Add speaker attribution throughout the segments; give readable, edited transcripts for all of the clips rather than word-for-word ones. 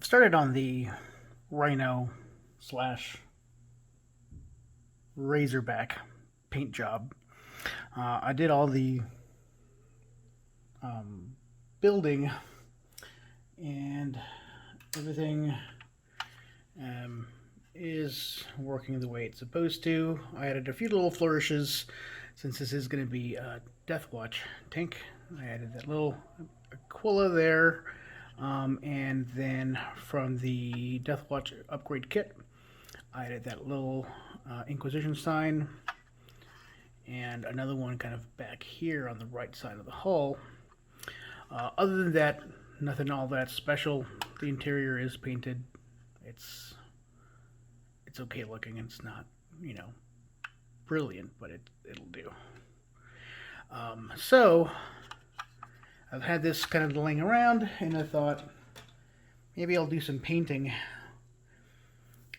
Speaker 1: started on the Rhino slash Razorback paint job. I did all the building and everything is working the way it's supposed to. I added a few little flourishes since this is going to be a Deathwatch tank. I added that little Aquila there, and then from the Deathwatch upgrade kit, I added that little Inquisition sign and another one kind of back here on the right side of the hull. Other than that, nothing all that special. The interior is painted. It's okay looking. It's not, brilliant, but it'll do. So I've had this kind of laying around, and I thought maybe I'll do some painting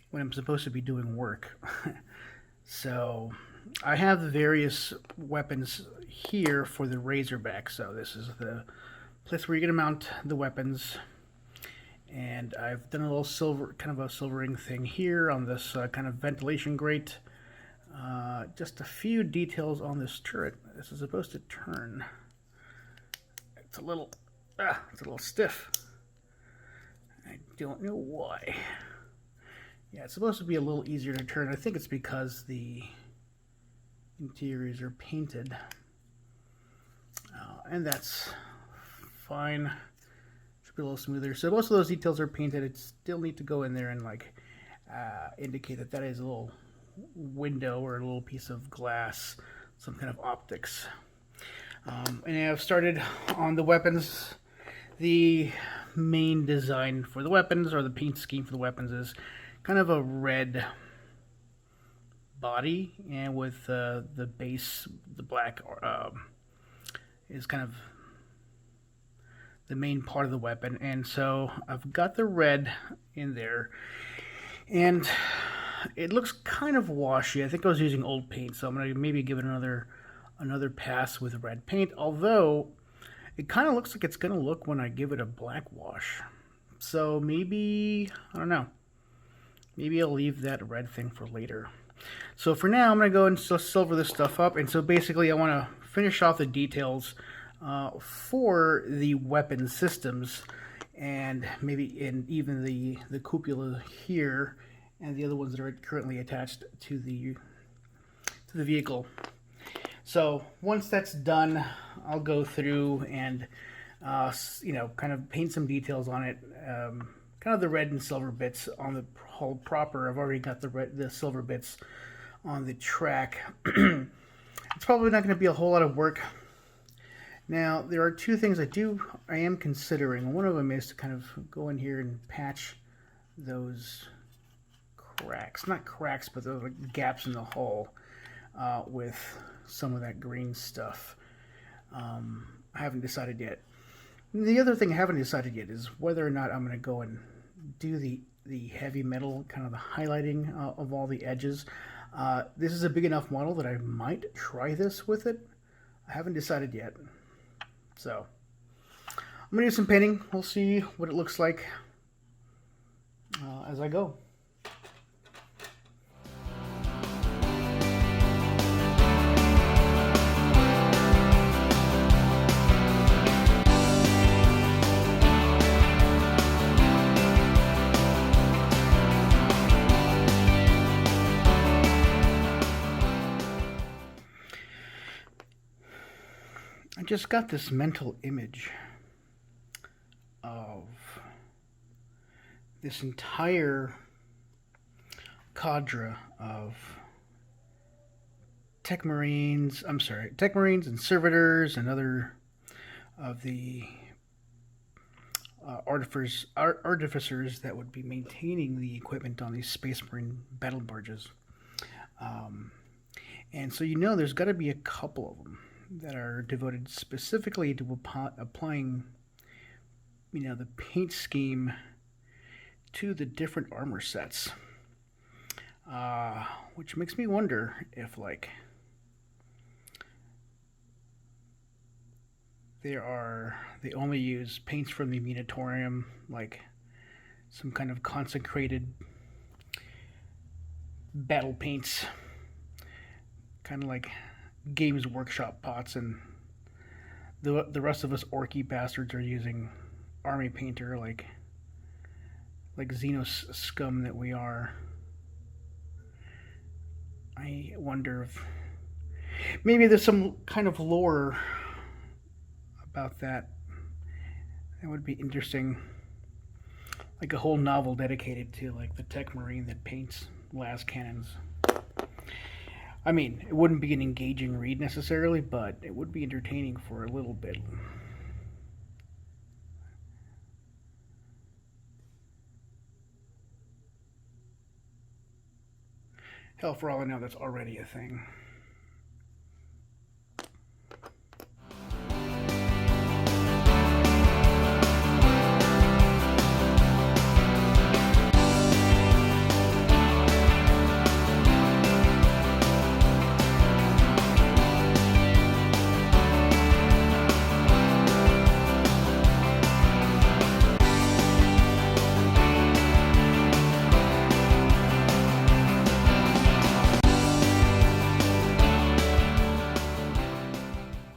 Speaker 1: when I'm supposed to be doing work. So I have the various weapons here for the Razorback. So this is the place where you're going to mount the weapons. And I've done a little silvering thing here on this kind of ventilation grate. Just a few details on this turret. This is supposed to turn. It's a little stiff. I don't know why. Yeah, it's supposed to be a little easier to turn. I think it's because the interiors are painted. And that's fine. Should be a little smoother. So most of those details are painted. It still need to go in there and indicate that is a little window or a little piece of glass, some kind of optics. And I've started on the weapons. The main design for the weapons, or the paint scheme for the weapons, is kind of a red body, and with the base, the black, is kind of the main part of the weapon. And so I've got the red in there, and it looks kind of washy. I think I was using old paint, so I'm going to maybe give it another pass with red paint, although it kind of looks like it's going to look when I give it a black wash. So maybe, I don't know, maybe I'll leave that red thing for later. So for now, I'm going to go and silver this stuff up. And so basically I want to finish off the details for the weapon systems, and maybe even the cupola here and the other ones that are currently attached to the vehicle. So once that's done, I'll go through and kind of paint some details on it. Kind of the red and silver bits on the hull proper. I've already got the silver bits on the track. It's probably not going to be a whole lot of work. Now, there are two things I am considering. One of them is to kind of go in here and patch those cracks. Not cracks, but those gaps in the hull with some of that green stuff. I haven't decided yet. The other thing I haven't decided yet is whether or not I'm going to go and do the heavy metal, kind of the highlighting of all the edges. This is a big enough model that I might try this with it. I haven't decided yet. So I'm going to do some painting. We'll see what it looks like as I go. I just got this mental image of this entire cadre of Tech Marines and Servitors and other of the artificers that would be maintaining the equipment on these Space Marine battle barges. And so there's got to be a couple of them that are devoted specifically to applying, the paint scheme to the different armor sets. Which makes me wonder if, they only use paints from the Munitorium, like some kind of consecrated battle paints, kind of like Games Workshop pots, and the rest of us orky bastards are using army painter like Xenos scum that we are. I wonder if maybe there's some kind of lore about that. That would be interesting. Like a whole novel dedicated to like the tech marine that paints las cannons. I mean, it wouldn't be an engaging read necessarily, but it would be entertaining for a little bit. Hell, for all I know, that's already a thing.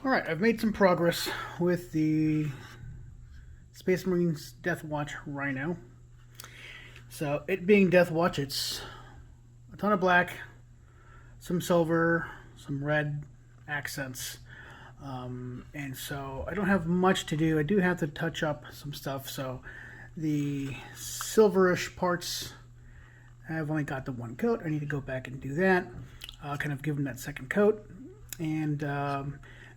Speaker 1: Alright, I've made some progress with the Space Marine's Deathwatch Rhino. So, it being Deathwatch, it's a ton of black, some silver, some red accents. And so, I don't have much to do. I do have to touch up some stuff. So, the silverish parts, I've only got the one coat. I need to go back and do that. Kind of give them that second coat. And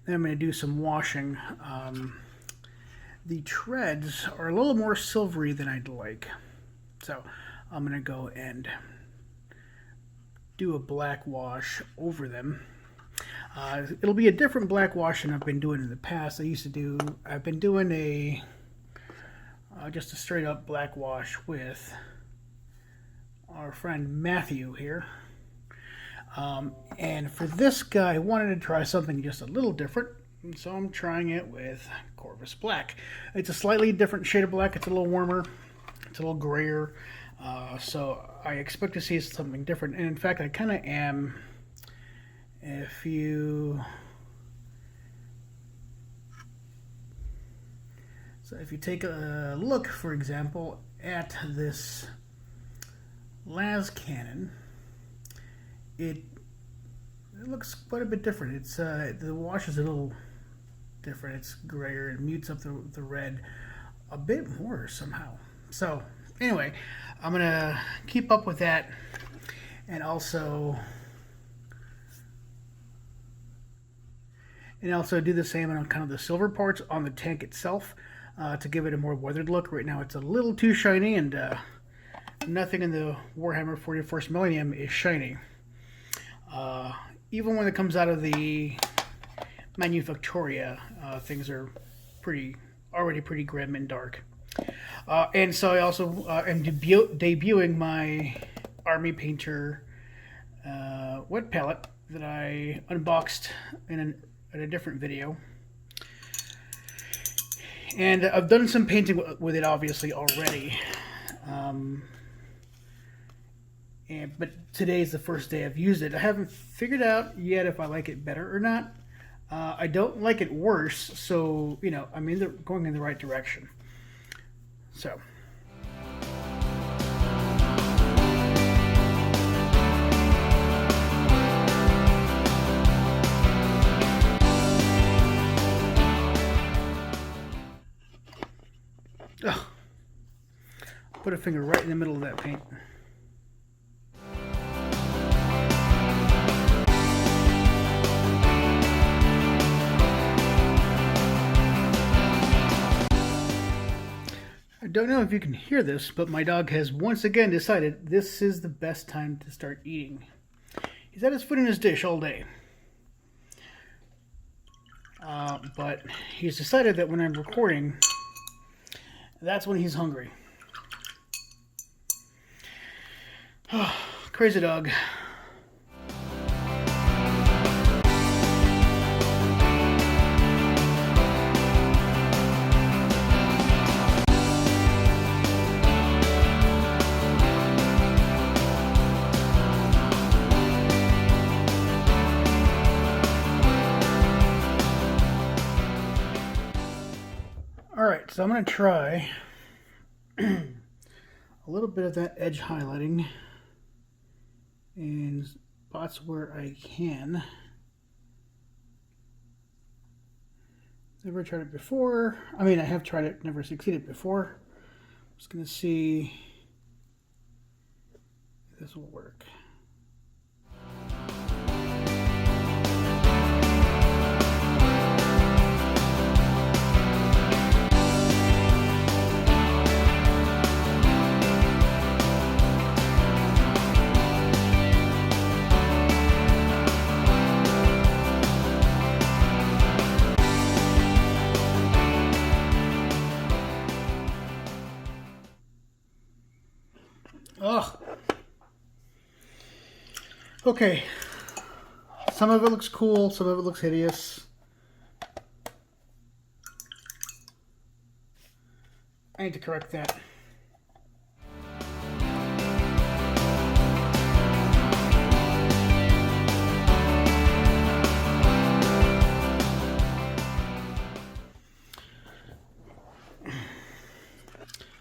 Speaker 1: then I'm going to do some washing. The treads are a little more silvery than I'd like. So I'm going to go and do a black wash over them. It'll be a different black wash than I've been doing in the past. I've been doing just a straight up black wash with our friend Matthew here. And for this guy, I wanted to try something just a little different, and so I'm trying it with Corvus Black. It's a slightly different shade of black. It's a little warmer. It's a little grayer. So I expect to see something different. And in fact, I kind of am. If you take a look, for example, at this las cannon, it looks quite a bit different. It's the wash is a little different. It's grayer. It mutes up the red a bit more somehow. So anyway, I'm gonna keep up with that, and also do the same on kind of the silver parts on the tank itself to give it a more weathered look. Right now, it's a little too shiny, and nothing in the Warhammer 41st Millennium is shiny. Even when it comes out of the Manufactoria, things are already pretty grim and dark. And so I also am debuting my Army Painter wet palette that I unboxed in a different video. And I've done some painting with it, obviously, already. But today's the first day I've used it. I haven't figured out yet if I like it better or not. I don't like it worse, so, I'm going in the right direction. So. Ugh. Put a finger right in the middle of that paint. I don't know if you can hear this, but my dog has once again decided this is the best time to start eating. He's had his foot in his dish all day. But he's decided that when I'm recording, that's when he's hungry. Crazy dog. So I'm going to try a little bit of that edge highlighting in spots where I can. Never tried it before. I mean, I have tried it, never succeeded before. I'm just going to see if this will work. Ugh. Okay. Some of it looks cool, some of it looks hideous. I need to correct that.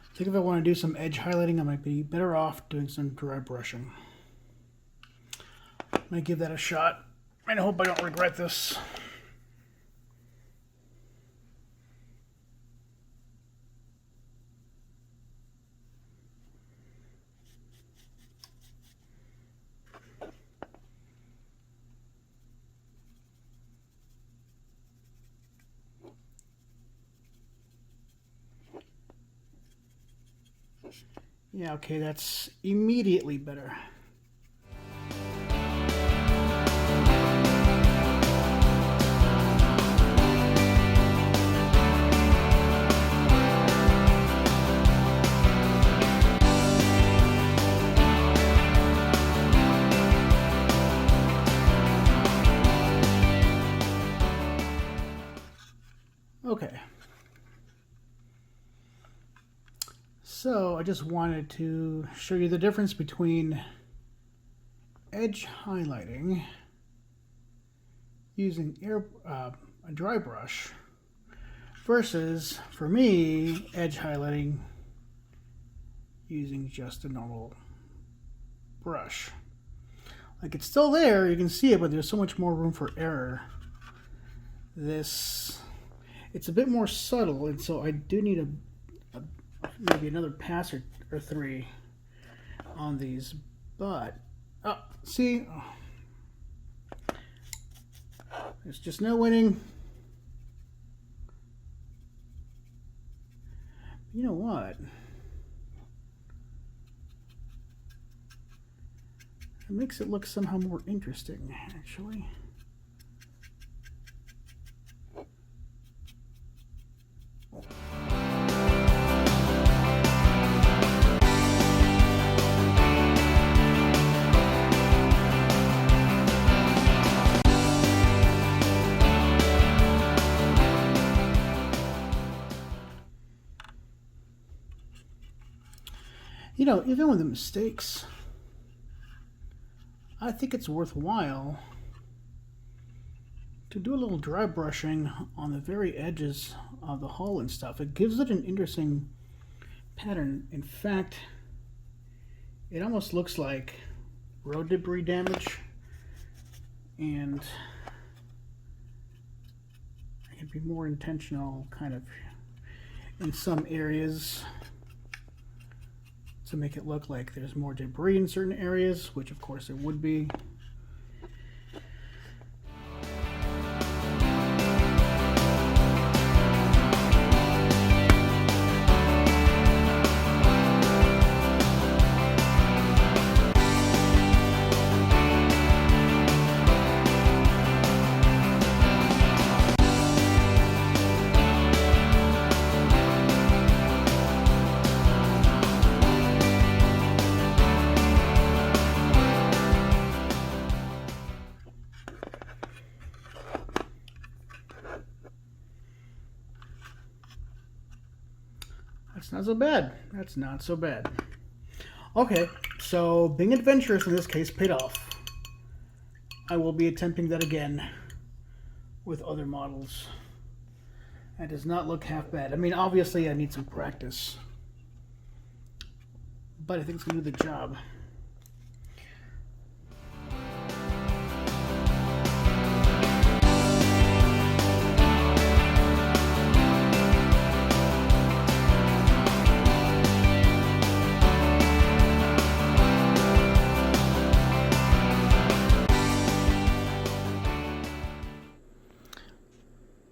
Speaker 1: I think if I want to do some edge highlighting, I might be better off doing some dry brushing. I'm going to give that a shot, and I hope I don't regret this. Yeah, okay, that's immediately better. Okay. So I just wanted to show you the difference between edge highlighting using a dry brush versus, for me, edge highlighting using just a normal brush. Like, it's still there, you can see it, but there's so much more room for error. It's a bit more subtle, and so I do need maybe another pass or three on these, but see, there's just no winning. You know what? It makes it look somehow more interesting, actually. You know, even with the mistakes, I think it's worthwhile to do a little dry brushing on the very edges of the hull and stuff. It gives it an interesting pattern. In fact, it almost looks like road debris damage, and I can be more intentional kind of in some areas to make it look like there's more debris in certain areas, which of course there would be. That's not so bad. That's not so bad. Okay, so being adventurous in this case paid off. I will be attempting that again with other models. That does not look half bad. I mean, obviously I need some practice, but I think it's going to do the job.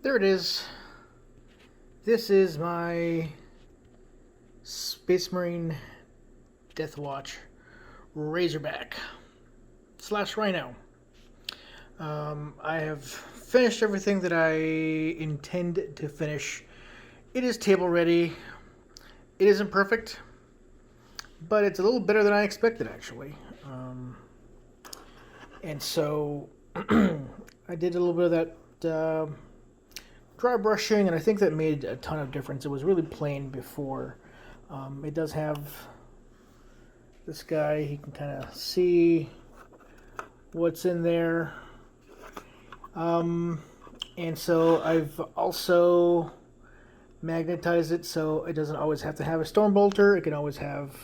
Speaker 1: There it is. This is my Space Marine Deathwatch Razorback / Rhino. I have finished everything that I intend to finish. It is table ready. It isn't perfect, but it's a little better than I expected, actually. And so I did a little bit of that dry brushing, and I think that made a ton of difference. It was really plain before. It does have this guy. You can kind of see what's in there. And so I've also magnetized it so it doesn't always have to have a storm bolter. It can always have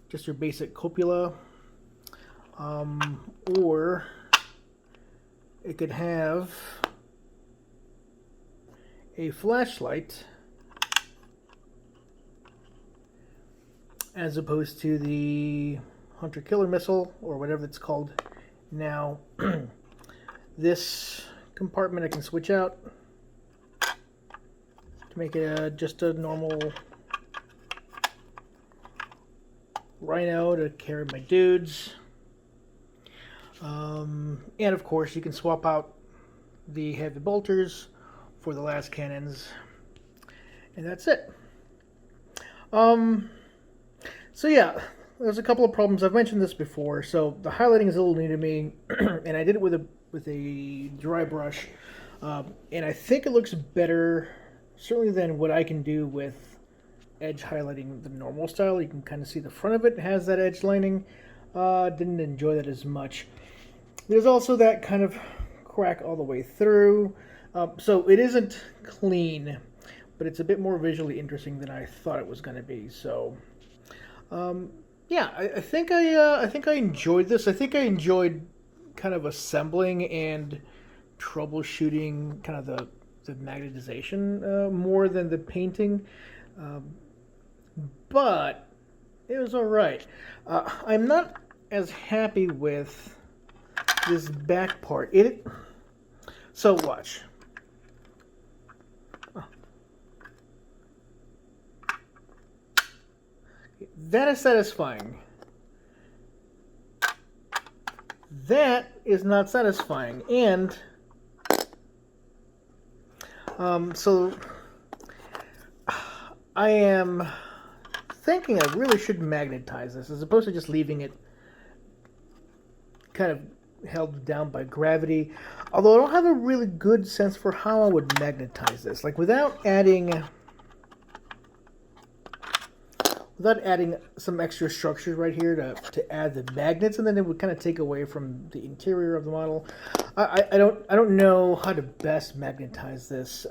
Speaker 1: just your basic cupola. Or it could have a flashlight as opposed to the hunter killer missile or whatever it's called now. This compartment I can switch out to make it just a normal Rhino to carry my dudes. And of course you can swap out the heavy bolters for the last cannons, and that's it. So yeah, there's a couple of problems. I've mentioned this before. So the highlighting is a little new to me, and I did it with a dry brush, and I think it looks better, certainly than what I can do with edge highlighting the normal style. You can kind of see the front of it has that edge lining. Didn't enjoy that as much. There's also that kind of crack all the way through. So it isn't clean, but it's a bit more visually interesting than I thought it was going to be. So, yeah, I think I enjoyed this. I think I enjoyed kind of assembling and troubleshooting kind of the magnetization more than the painting, but it was all right. I'm not as happy with this back part. So watch. That is satisfying. That is not satisfying. And so I am thinking I really should magnetize this as opposed to just leaving it kind of held down by gravity. Although I don't have a really good sense for how I would magnetize this. Like without adding some extra structures right here to add the magnets, and then it would kind of take away from the interior of the model. I don't know how to best magnetize this.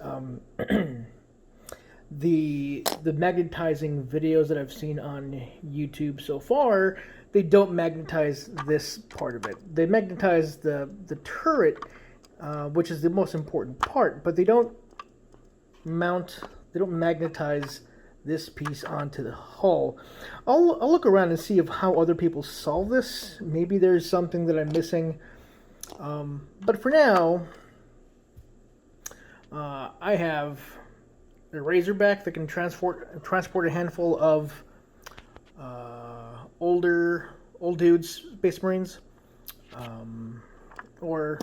Speaker 1: The magnetizing videos that I've seen on YouTube so far, they don't magnetize this part of it. They magnetize the turret, which is the most important part, but they don't magnetize this piece onto the hull. I'll look around and see how other people solve this. Maybe there's something that I'm missing. But for now, I have a Razorback that can transport a handful of old dudes, Space Marines, or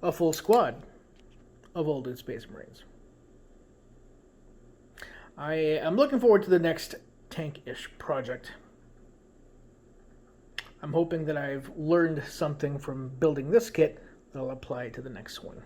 Speaker 1: a full squad of old dude Space Marines. I am looking forward to the next tank-ish project. I'm hoping that I've learned something from building this kit that I'll apply to the next one.